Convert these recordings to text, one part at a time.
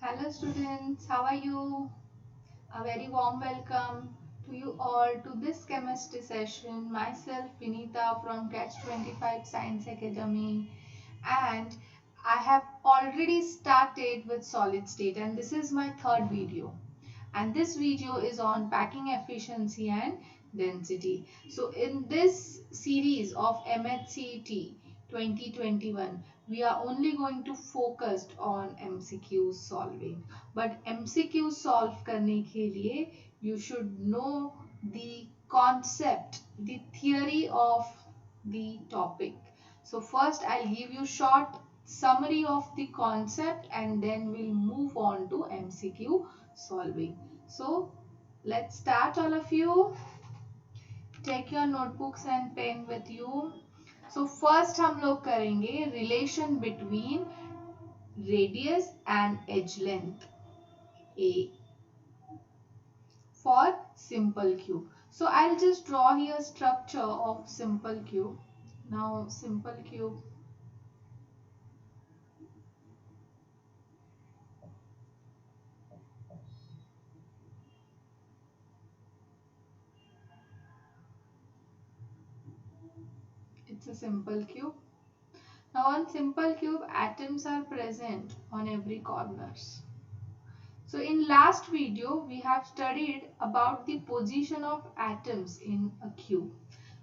Hello students, how are you? A very warm welcome to you all to this chemistry session. Myself Vinita from Catch 25 Science Academy, and I have already started with solid state, and this is my third video, and this video is on packing efficiency and density. So in this series of MHCT 2021, we are only going to focus on MCQ solving, but MCQ solve करने के लिए you should know the concept, the theory of the topic. So first I'll give you short summary of the concept and then we'll move on to MCQ solving. So let's start, all of you. Take your notebooks and pen with you. So first हम लोग करेंगे relation between radius and edge length A for simple cube. So I'll just draw here structure of simple cube. Now simple cube, it's a simple cube. Now on simple cube, atoms are present on every corners. So in last video, we have studied about the position of atoms in a cube.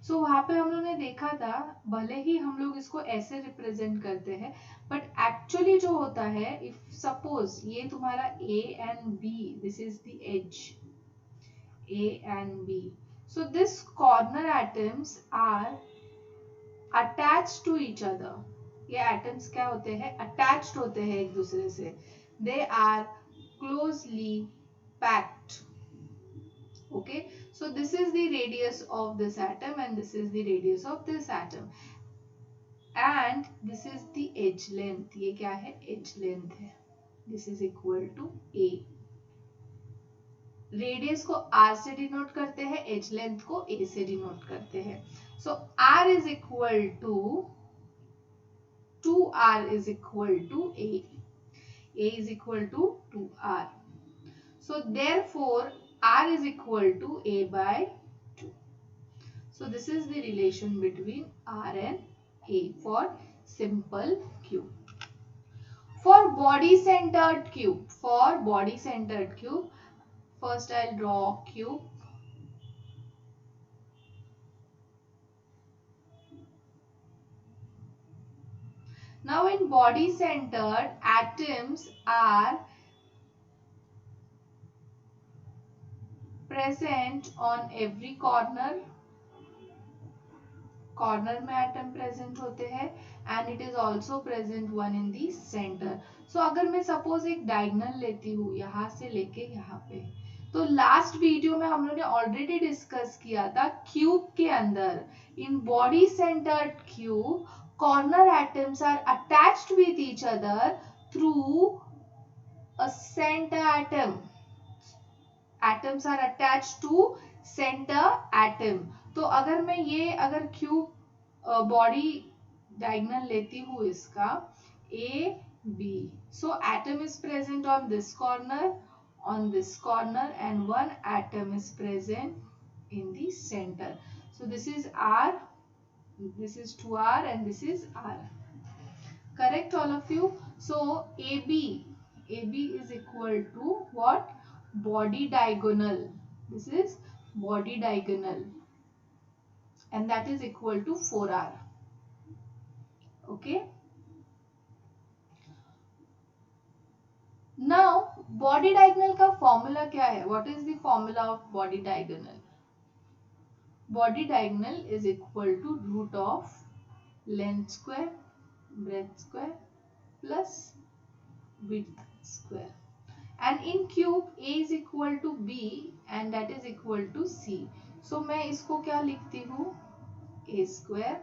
So वहाँ पे हम लोग ने देखा था, भले ही हम लोग इसको ऐसे रिप्रेजेंट करते हैं, बट एक्चुअली जो होता है, इफ सपोज ये तुम्हारा A and B, this is the edge A and B. So this corner atoms are attached to each other. ये atoms क्या होते हैं? Attached होते हैं एक दूसरे से. They are closely packed. Okay, so this is the radius of this atom and this is the radius of this atom, and this is the edge length. ये क्या है? Edge length है. This is equal to A. Radius को R से denote करते हैं, as length को A से डिनोट करते हैं. सो R is equal to 2R is equal to A. A is equal to 2R. So therefore R is equal to A by 2. So this is the relation between R and A for simple cube. For body centered cube, first I'll draw cube. Now in body centered, atoms are present on every corner. Corner में atom present होते हैं and it is also present one in the centre. So अगर मैं suppose एक diagonal लेती हूँ यहाँ से लेके यहाँ पे, तो लास्ट वीडियो में हम लोग ने ऑलरेडी डिस्कस किया था क्यूब के अंदर, in body centred cube corner atoms are attached with each other through a center atom. Atoms are attached to center atom. तो अगर मैं ये अगर क्यूब बॉडी डायगोनल लेती हूँ इसका A B, so atom is present on this corner and one atom is present in the center. So this is R, this is 2R and this is R. Correct, all of you? So AB is equal to what? Body diagonal. This is body diagonal and that is equal to 4R. Okay. Now body diagonal का formula क्या है? What is the formula of body diagonal? Body diagonal is equal to root of length square, breadth square plus width square. And in cube A is equal to B and that is equal to C. So मैं इसको क्या लिखती हूँ? A square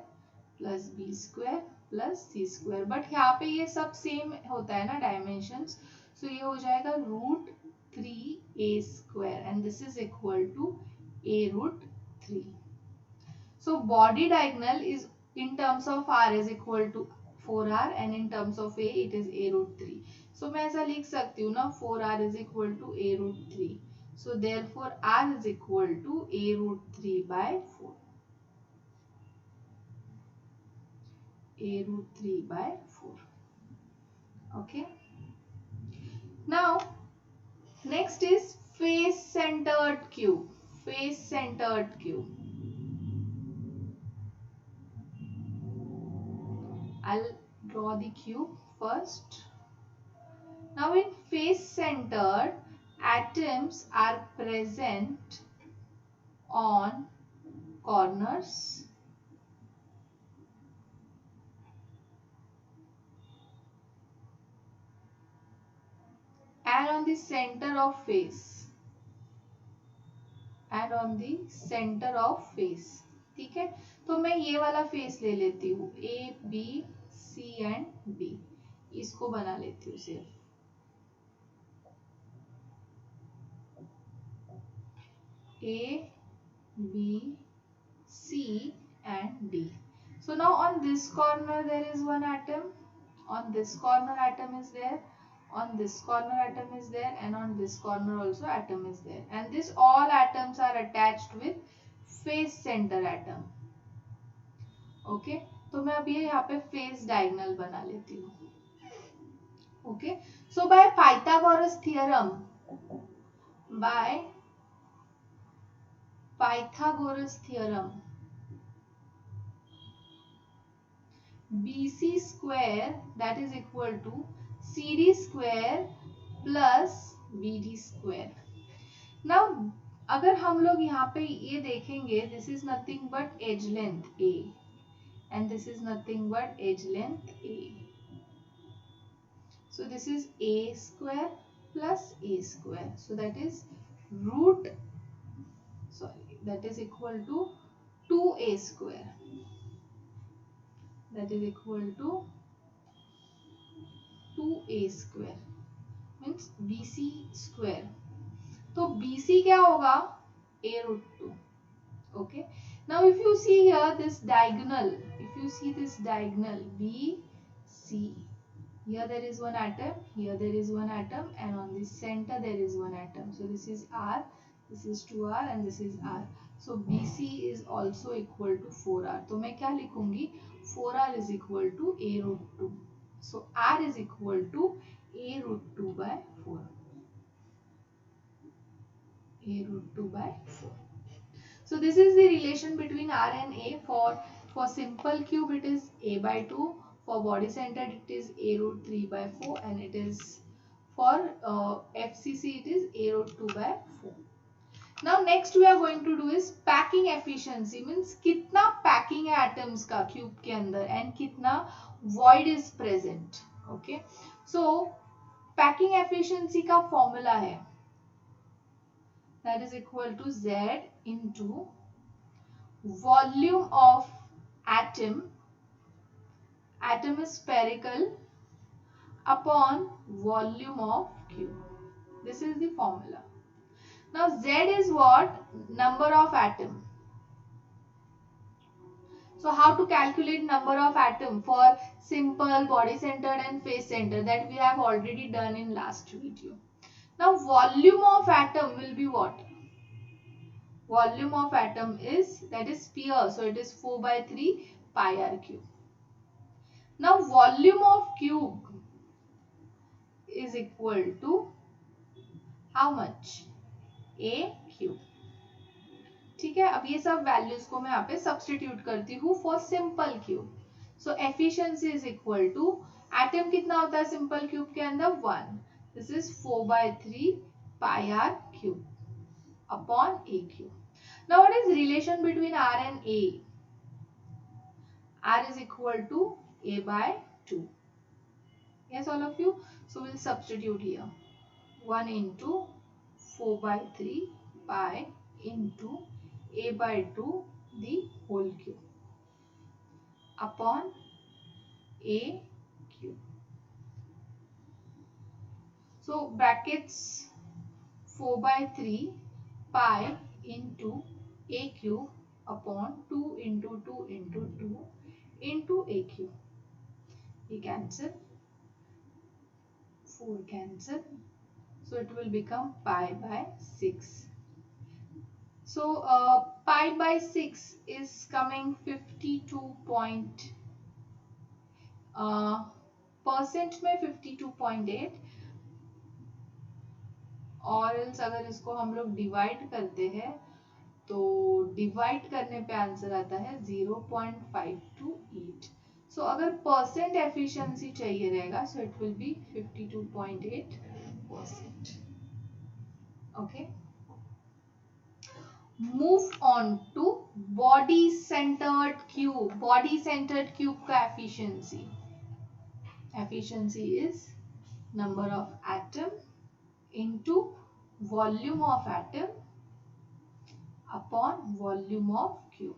plus B square plus C square. But यहाँ पे ये सब same होता है ना डायमेंशंस. So ये हो जाएगा root 3A square and this is equal to A root 3. So body diagonal is in terms of R is equal to 4R and in terms of A it is A root 3. सो मैं ऐसा लिख सकती हूँ ना 4r is equal to a root 3. So therefore r is equal to a root 3 by 4. A root 3 by 4. Okay. Now next is face centered cube. Face centered cube. I'll draw the cube first. Now in face centered, atoms are present on corners and on the center of face. And on the center of face. ठीक है, तो मैं ये वाला face ले लेती हूँ, A B C and D. इसको बना लेती हूँ सिर्फ. A, B, C and D. So now on this corner there is one atom, on this corner atom is there, on this corner atom is there, and on this corner also atom is there, and this all atoms are attached with face center atom. Okay, तो मैं अभी यहाँ पे face diagonal बना लेती हूँ. Okay, so by Pythagoras theorem, by Pythagoras theorem, BC square that is equal to CD square plus BD square. Now अगर हम लोग यहाँ पे ये देखेंगे, this is nothing but edge length A and this is nothing but edge length A. So this is A square plus A square. So that is that is equal to 2A square. That is equal to 2A square means BC square. तो BC क्या होगा? A root 2. Okay. Now if you see here this diagonal, if you see this diagonal BC, here there is one atom, here there is one atom, and on the center there is one atom. So this is R, this is 2R and this is R. So BC is also equal to 4R. तो मैं क्या लिखूंगी? 4R is equal to A root 2. So R is equal to A root 2 by 4. A root 2 by 4. So this is the relation between R and A. For simple cube it is A by 2. For body centered it is A root 3 by 4, and it is for FCC it is A root 2 by 4. Now next we are going to do is packing efficiency, means कितना packing है atoms का cube के अंदर and कितना void is present. Okay, so packing efficiency का formula है, that is equal to Z into volume of atom. Atom is spherical upon volume of cube. This is the formula. Now Z is what? Number of atom. So how to calculate number of atom for simple, body centered and face centered, that we have already done in last video. Now volume of atom will be what? Volume of atom is, that is sphere, so it is 4 by 3 pi r cube. Now volume of cube is equal to how much? A cube. ठीक है, अब ये सब values को मैं यहाँ पे substitute करती हूँ for simple cube. So efficiency is equal to, atom कितना होता है सिंपल क्यूब के अंदर? 1. This is 4 by 3 pi r cube upon A cube. Now what is relation between R and A? R is equal to A by 2. Yes, all of you? So we'll substitute here. 1 into 4 by 3 pi into A by 2 the whole cube upon A cube. So brackets 4 by 3 pi into A cube upon 2 into 2 into 2 into A cube. We cancel. 4 cancel. So it will become pi by 6. So pi by 6 is coming 52 point percent में 52.8 और ills अगर इसको हम लोग divide करते हैं तो divide करने पे आंसर आता है 0.528. सो अगर परसेंट एफिशिएंसी चाहिए रहेगा so it will be 52.8%. Okay, move on to body centred cube. Body centred cube का efficiency is number of atom into volume of atom upon volume of cube.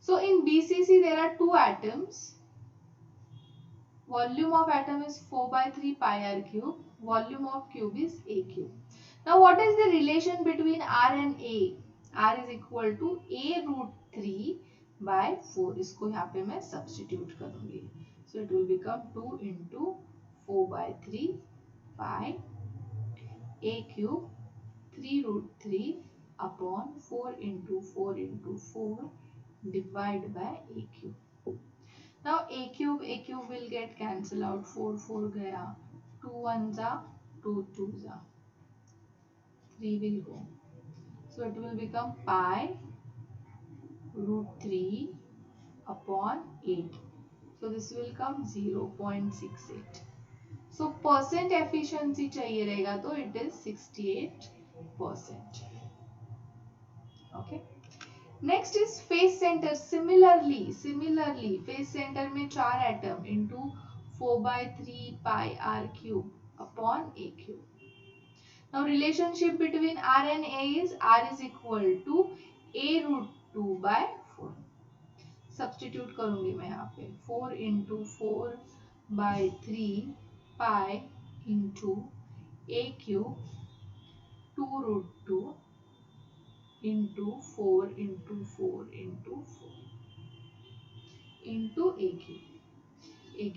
So in BCC there are two atoms. Volume of atom is 4 by 3 pi r cube. Volume of cube is a cube. Now what is the relation between R and A? R is equal to a root 3 by 4. इसको यहाँ पे मैं substitute करूँगी. So it will become 2 into 4 by 3 pi a cube 3 root 3 upon 4 into 4 divided by a cube. Now a cube will get cancelled out. 4 gaya, 2 1s are 2 2s are, 3 will go. So it will become pi root 3 upon 8. So this will come 0.68. So percent efficiency चाहिए रहेगा तो it is 68%. Okay. Next is face center. Similarly face center में 4 atom into 4 by 3 pi r cube upon a cube. Now relationship between R and A is R is equal to a root 2 by 4. Substitute करूंगी मैं यहाँ पे 4 into 4 by 3 pi into a cube 2 root 2 into 4 into 4 into 4 into a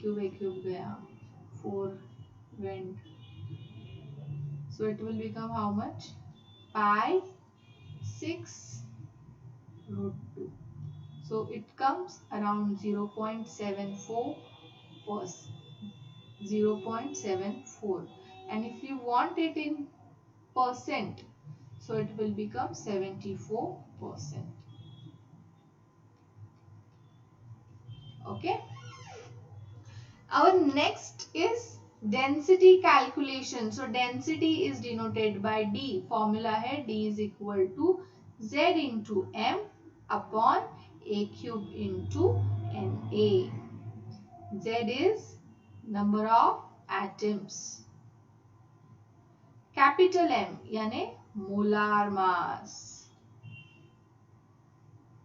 cube गया 4 went. So it will become how much? Pi 6 root 2. So it comes around 0.74, and if you want it in percent, so it will become 74%. Okay. Our next is density calculation. So density is denoted by D. Formula है D is equal to Z into M upon a cube into Na. Z is number of atoms. Capital M यानी molar mass.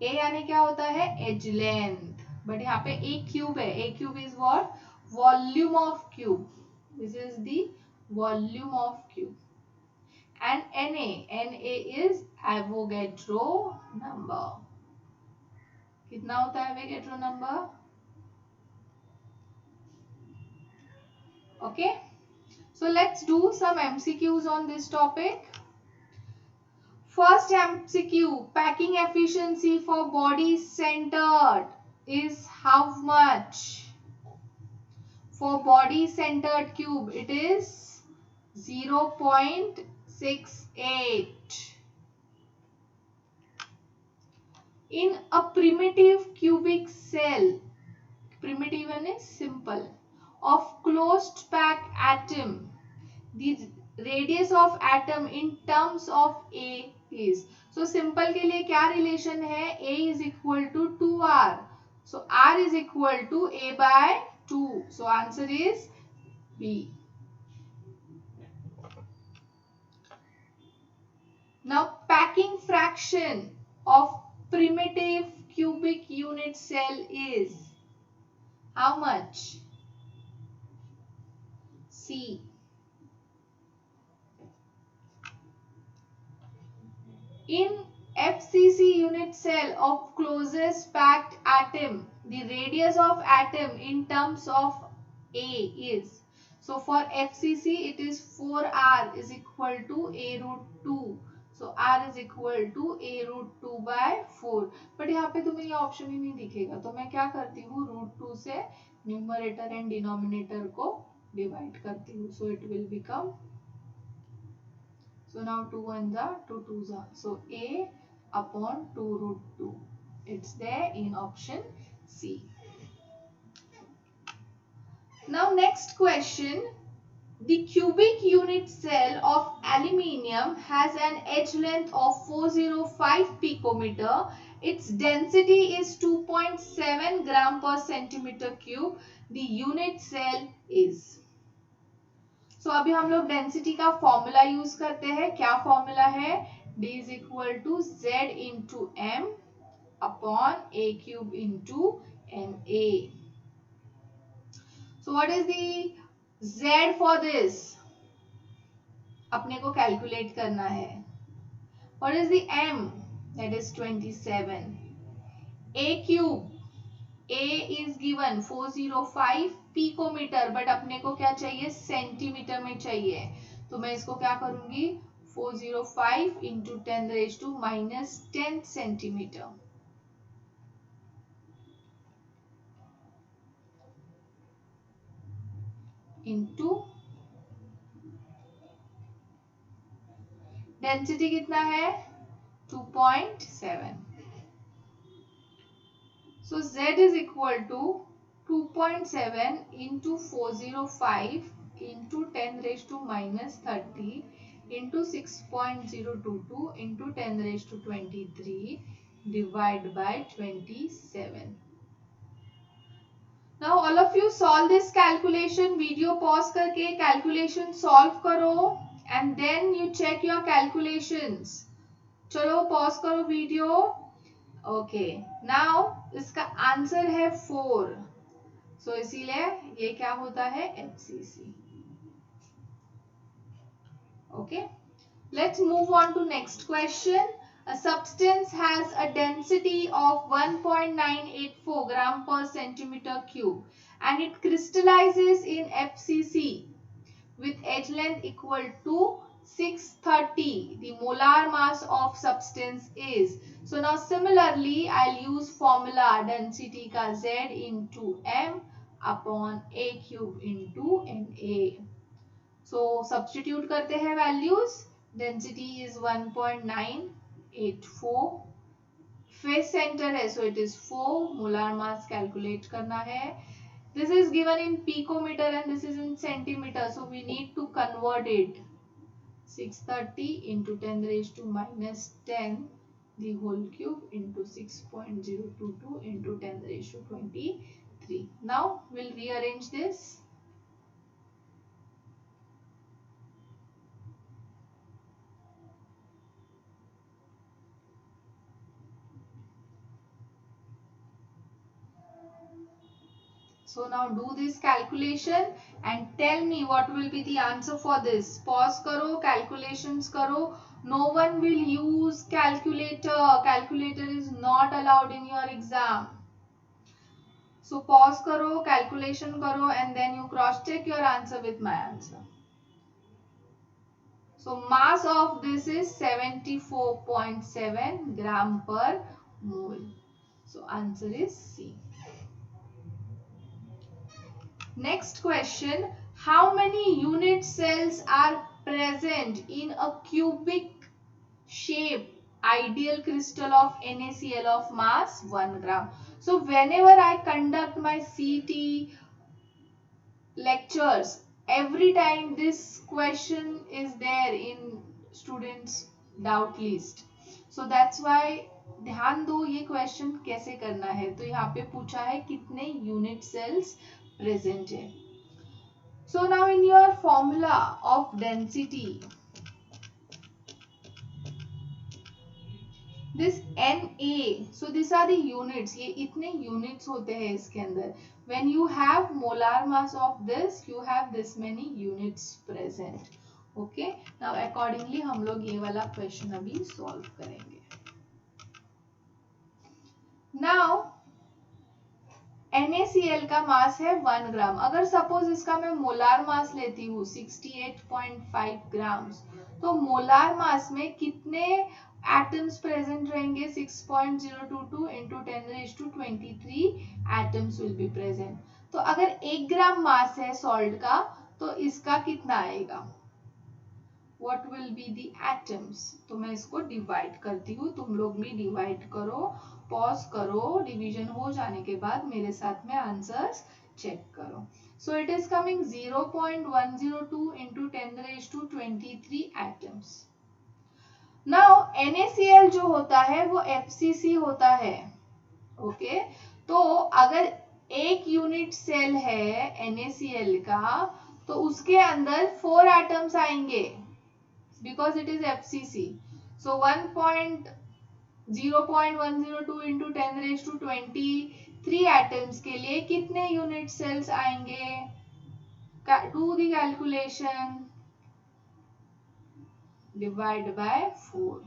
A यानी क्या होता है? Edge length. But यहाँ पे a cube है. A cube is what? Volume of cube. This is the volume of cube. And Na is Avogadro number. कितना होता है Avogadro number? Okay. So let's do some MCQs on this topic. First MCQ, packing efficiency for body centered is how much? For body centered cube, it is 0.68. In a primitive cubic cell, primitive and simple, of closed pack atom, the radius of atom in terms of A is. So simple के लिए क्या relation है? A is equal to 2R. So R is equal to A by 2. So answer is B. Now packing fraction of primitive cubic unit cell is how much? C. In FCC unit cell of closest packed atom, the radius of atom in terms of A is. So for FCC it is 4R is equal to A root 2. So R is equal to A root 2 by 4. But यहाँ पे तुम्हें ये option ही नहीं दिखेगा, तो मैं क्या करती हूँ, रूट 2 से न्यूमरेटर एंड डिनोमिनेटर को डिवाइड करती हूँ. सो it will become, so now 2 1s are 2 2s are, so A upon 2 root 2. It's there in option C. Now next question. The cubic unit cell of aluminium has an edge length of 405 picometer. Its density is 2.7 gram per centimeter cube. The unit cell is. So अभी हम लोग density का formula use करते हैं. क्या formula है? D is equal to Z into M upon A cube into NA. So what is the Z for this? अपने को कैलकुलेट करना है. What is the M? That is 27. A cube. A is given 405 picometer, but अपने को क्या चाहिए, centimetre में चाहिए. तो मैं इसको क्या करूंगी, 405 into 10 raised to minus 10 centimetre into density कितना है, 2.7. So Z is equal to 2.7 into 405 into 10 raised to minus 30 into 6.022 into 10 raised to 23 divided by 27. Now all of you solve this calculation. Video pause करके calculation solve करो and then you check your calculations. चलो pause करो video. Okay. Now इसका answer है 4. So इसीलिए ये क्या होता है, FCC. Okay. Let's move on to next question. A substance has a density of 1.984 gram per centimeter cube and it crystallizes in FCC with edge length equal to 630. The molar mass of substance is. So now similarly I'll use formula density का Z into M upon A cube into NA. So substitute करते हैं values. Density is 1.984. Face center है, so it is 4. Molar mass calculate करना है. This is given in picometer and this is in centimeter, so we need to convert it. 630 into 10 raised to minus 10 the whole cube into 6.022 into 10 raised to 23. Now we'll rearrange this. So now do this calculation and tell me what will be the answer for this. Pause करो, calculations करो. No one will use calculator. Calculator is not allowed in your exam. So pause करो, calculation करो and then you cross check your answer with my answer. So mass of this is 74.7 gram per mole. So answer is C. Next question. How many unit cells are present in a cubic shape ideal crystal of NaCl of mass 1 gram? So whenever I conduct my CT lectures, every time this question is there in students doubt list. So that's why ध्यान दो ये question कैसे करना है. तो यहाँ पे पूछा है कितने यूनिट सेल्स present है. So now in your formula of density, this Na, so these are the units. ये इतने units होते हैं इसके अंदर. When you have molar mass of this, you have this many units present. Okay. Now accordingly हम लोग ये वाला question अभी solve करेंगे. Now NaCl का मास है 1 ग्राम। अगर सपोज इसका मैं मोलार मास लेती हूँ 68.5 ग्राम्स, तो मोलार मास में कितने एटम्स प्रेजेंट रहेंगे? 6.022 into 10⁻23 atoms will be present. तो अगर 1 ग्राम मास है सॉल्ट का, तो इसका कितना आएगा? What will be the atoms? तो मैं इसको डिवाइड करती हूँ, तुम लोग भी डिवाइड करो, पॉज करो, डिवीजन हो जाने के बाद मेरे साथ में आंसर्स चेक करो। So it is coming 0.102 into 10⁻23 atoms. Now NaCl जो होता है वो FCC होता है, ओके तो अगर एक यूनिट सेल है NaCl का, तो उसके अंदर 4 एटम्स आएंगे because it is FCC. So 0.102 into 10⁻23 atoms के लिए कितने यूनिट सेल्स आएंगे? Do the calculation, divide by 4.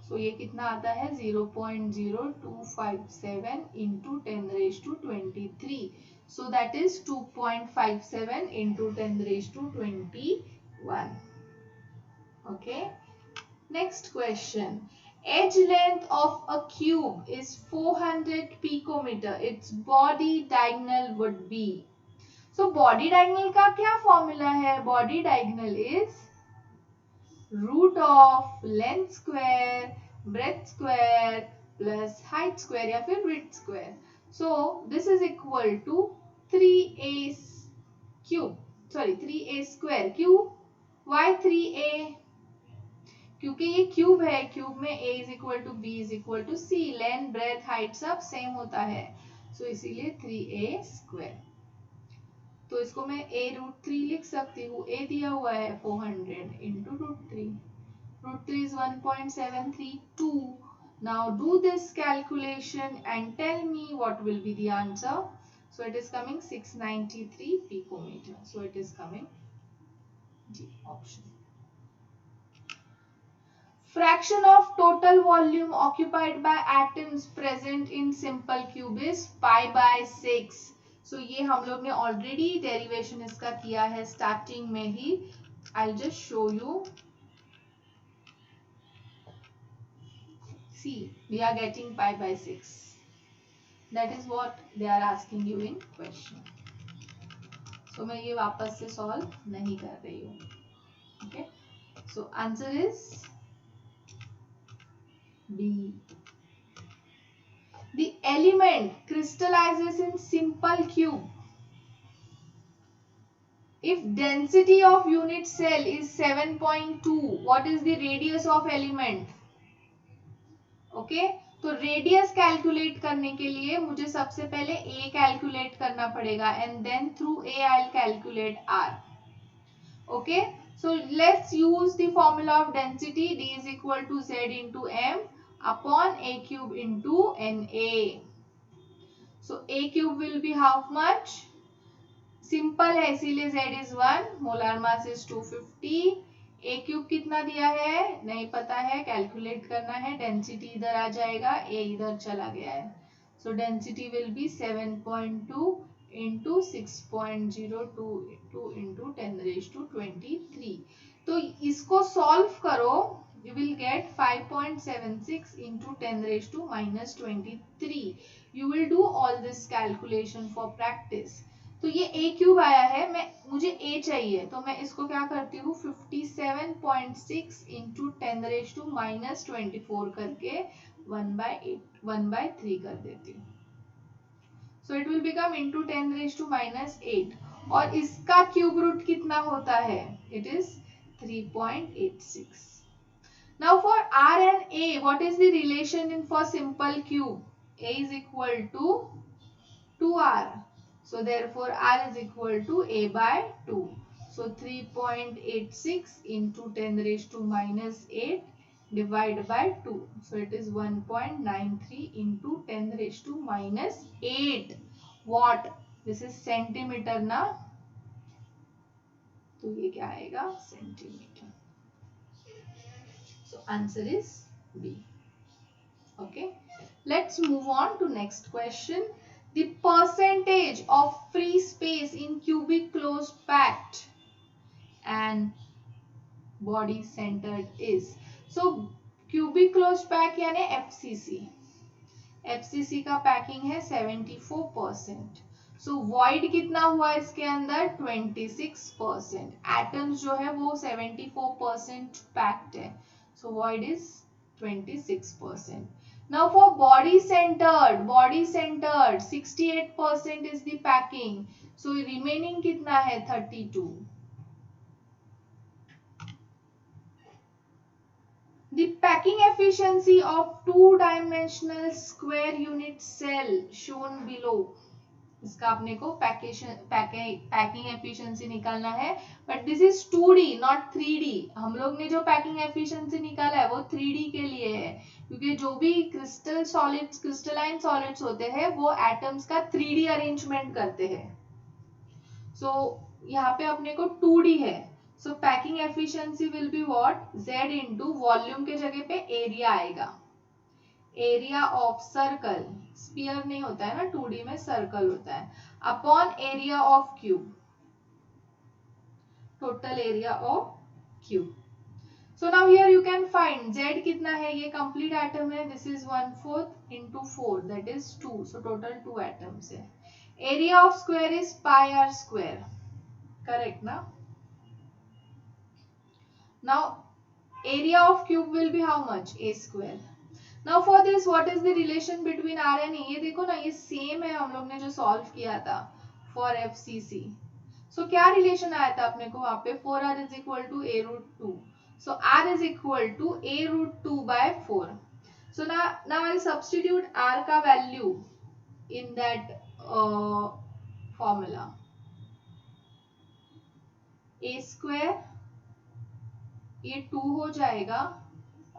So ये कितना आता है? 0.0257 into 10⁻23. So that is 2.57 into 10⁻21. Okay. Next question. Edge length of a cube is 400 picometer. Its body diagonal would be. So body diagonal का क्या formula है? Body diagonal is root of length square, breadth square plus height square या फिर width square. So this is equal to 3a cube. Sorry, 3a square. Cube. Why 3a? क्योंकि ये cube है, cube में a is equal to B is equal to C, length breadth height सब same होता है, सो इसीलिए 3a स्क्वायर। तो इसको मैं a√3 लिख सकती हूँ, a दिया हुआ है 400 into √3, √3 is 1.732. Now do this calculation and tell me what will be the answer. So it is coming 693 picometer. So it is coming D option. Fraction of total volume occupied by atoms present in simple cube is pi/6. So ये हम लोग ने already derivation इसका किया है starting में ही. I'll just show you. See, we are getting pi/6. That is what they are asking you in question. So मैं ये वापस से solve नहीं कर रही हूँ. Okay. So answer is B. The element crystallizes in simple cube if density of unit cell is 7.2. What is the radius of element? Okay, तो radius calculate करने के लिए मुझे सबसे पहले a कैलकुलेट करना पड़ेगा and then through a I'll calculate r. Okay, so let's use the formula of density. D is equal to z into m upon a cube into Na. So a cube will be how much? Simple है इसीलिए z is 1, molar mass is 250. a cube कितना दिया है नहीं पता है, calculate करना है, डेंसिटी इधर आ जाएगा, a इधर चला गया है, सो density will be 7.2 into 6.022 into 10⁻23. तो इसको सॉल्व करो, you will get 5.76 into 10⁻23. You will do all this calculation for practice. तो ये a क्यूब आया है, मुझे a चाहिए, तो मैं इसको क्या करती हूँ 57.6 into 10⁻24 करके 1/3 कर देती हूँ. So it will become into 10⁻8 और इसका क्यूब रूट कितना होता है? It is 3.86. Now for r and a, what is the relation in for simple cube? A is equal to 2r. So therefore r is equal to a/2. So 3.86 into 10⁻8 divided by 2. So it is 1.93 into 10⁻8 watt. This is centimeter ना, तो ये क्या आएगा? Centimetre. So answer is B. Okay. Let's move on to next question. The percentage of free space in cubic closed packed and body centered is. So cubic closed pack यानी FCC. FCC का packing है 74%. सो void कितना हुआ इसके अंदर 26%. Atoms जो है वो 74% पैक्ड है. सो void is 26%. Now for body centered 68% is the packing. So remaining कितना है 32. The packing efficiency of two-dimensional square unit cell shown below. इसका अपने को पैकिंग एफिशिएंसी निकालना है, but this is 2D not 3D. हम लोग ने जो पैकिंग एफिशिएंसी निकाला है वो 3D के लिए है, क्योंकि जो भी क्रिस्टलाइन सॉलिड्स होते हैं वो एटम्स का 3D अरेंजमेंट करते हैं. सो यहाँ पे अपने को 2D है. सो packing efficiency will be what, Z into volume के जगह पे एरिया आएगा. एरिया ऑफ सर्कल, स्फीयर नहीं होता है ना 2D में, सर्कल होता है, upon area of cube, total area of cube. So now here you can find Z कितना है, ये कंप्लीट एटम है, this is 1/4 into 4 that is 2. So total 2 atoms है. Area of square is pi r square, correct ना. Now area of cube will be how much, a square. Now for this what is the relation between R and E? ये देखो ना, ये same है हम लोग ने जो सॉल्व किया था for FCC. So क्या रिलेशन आया था अपने को वहां पे, 4R is equal to a root 2. So R is equal to a root 2 by 4. So now I'll substitute R का value in that formula. A square ये 2 हो जाएगा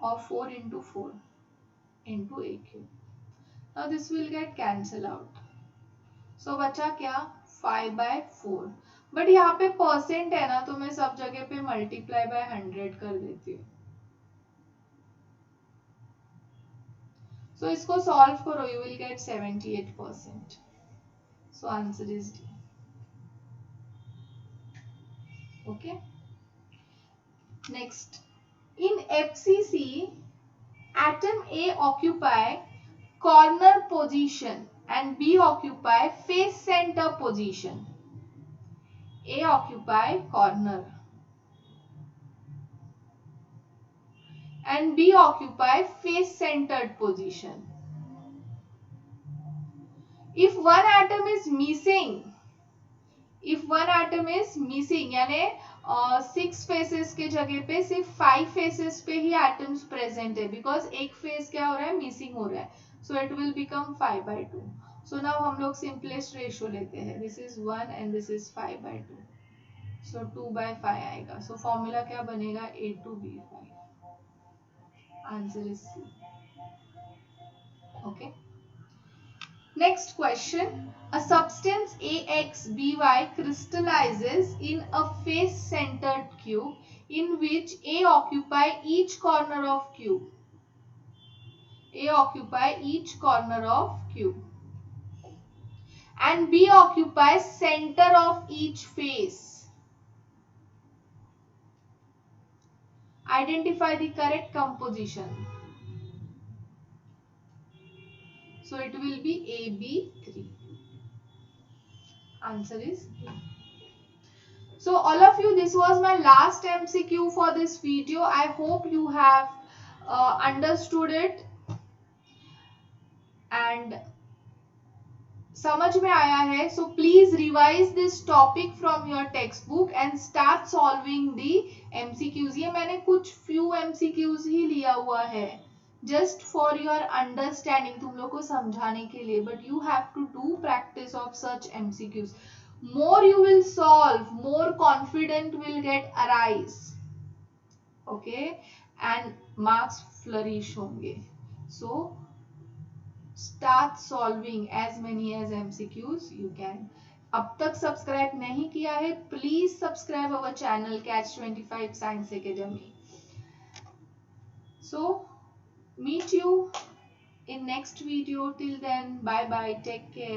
और 4 into 4 into a cube. Now this will get cancel out. So बचा क्या, 5/4. But यहाँ पे percent है ना, तो मैं सब जगह पे मल्टीप्लाई बाय 100 कर देती हूँ. So इसको सॉल्व करो, you will get 78%. So answer is D. Okay. Next, in FCC, atom A occupy corner position and B occupy face center position. A occupy corner and B occupy face centered position. If one atom is missing यानी 6 faces के जगह पे सिर्फ 5 faces पे ही atoms present है, because एक face क्या हो रहा है, मिसिंग हो रहा है. सो it will become 5/2. So now हम लोग सिंपलेस्ट रेशियो लेते हैं, this is 1 and this is 5/2. सो 2/5 आएगा. सो फॉर्मूला क्या बनेगा, A2B5. Answer is C. Okay. Next question. A substance AXBY crystallizes in a face-centered cube in which A occupy each corner of cube. A occupy each corner of cube. And B occupies center of each face. Identify the correct composition. So it will be AB3. Answer is B. So all of you, this was my last MCQ for this video. I hope you have understood it and समझ में आया है. So please revise this topic from your textbook and start solving the MCQs. ये मैंने कुछ few MCQs ही लिया हुआ है, just for your understanding, तुम लोग को समझाने के लिए. But you have to do practice of such MCQs. More you will solve, more confident will get arise. Okay, and marks flourish होंगे. So start solving as many as MCQs you can. अब तक subscribe नहीं किया है, please subscribe our channel Catch25 Science Academy. So meet you in next video. Till then, bye bye, take care.